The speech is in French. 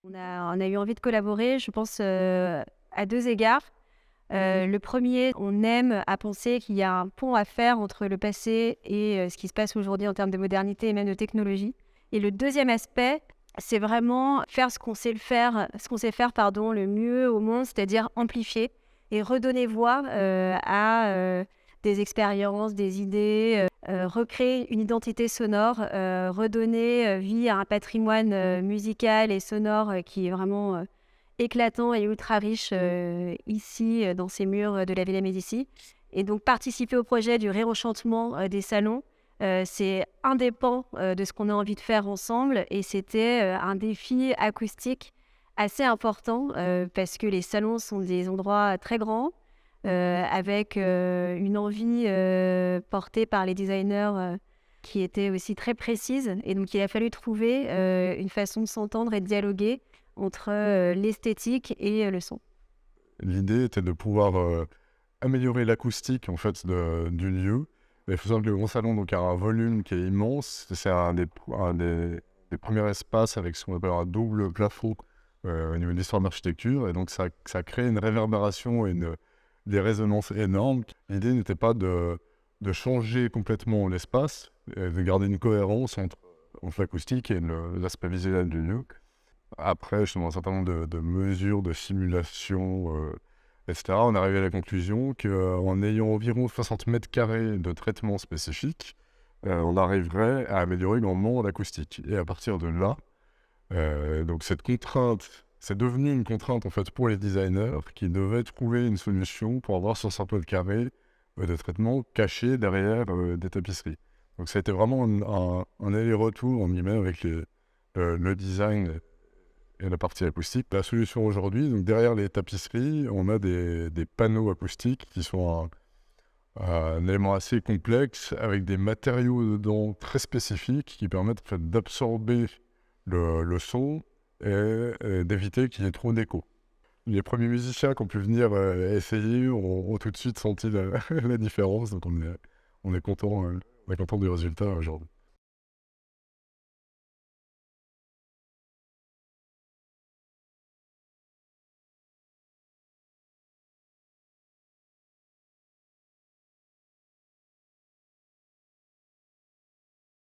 On a eu envie de collaborer, je pense, à 2 égards. Le 1er, on aime à penser qu'il y a un pont à faire entre le passé et ce qui se passe aujourd'hui en termes de modernité et même de technologie. Et le 2e aspect, c'est vraiment faire ce qu'on sait faire, pardon, le mieux au monde, c'est-à-dire amplifier et redonner voix, à des expériences, des idées, recréer une identité sonore, redonner, vie à un patrimoine, musical et sonore, qui est vraiment, éclatant et ultra riche, ici, dans ces murs, de la Villa Médicis. Et donc participer au projet du réenchantement, des salons, c'est un des pans, de ce qu'on a envie de faire ensemble et c'était, un défi acoustique assez important, parce que les salons sont des endroits très grands, avec, une envie, portée par les designers, qui était aussi très précise et donc il a fallu trouver, une façon de s'entendre et de dialoguer entre, l'esthétique et le son. L'idée était de pouvoir améliorer l'acoustique en fait du lieu. Mais il faut savoir que le Grand Salon donc, a un volume qui est immense. C'est un des premiers espaces avec ce qu'on appelle un double plafond au niveau de l'histoire de l'architecture. Et donc ça crée une réverbération et des résonances énormes. L'idée n'était pas de changer complètement l'espace, et de garder une cohérence entre l'acoustique et l'aspect visuel du lieu. Après, justement, un certain nombre de mesures, de simulation, etc., on est arrivé à la conclusion qu'en ayant environ 60 mètres carrés de traitement spécifique, on arriverait à améliorer grandement l'acoustique. Et à partir de là, donc cette contrainte, c'est devenu une contrainte en fait pour les designers qui devaient trouver une solution pour avoir 60 mètres carrés de traitement cachés derrière des tapisseries. Donc ça a été vraiment un aller-retour en guillemets avec le design et la partie acoustique. La solution aujourd'hui, donc derrière les tapisseries, on a des panneaux acoustiques qui sont un élément assez complexe avec des matériaux dedans très spécifiques qui permettent en fait, d'absorber le son et d'éviter qu'il y ait trop d'écho. Les premiers musiciens qui ont pu venir essayer ont tout de suite senti la différence, donc on est content du résultat aujourd'hui.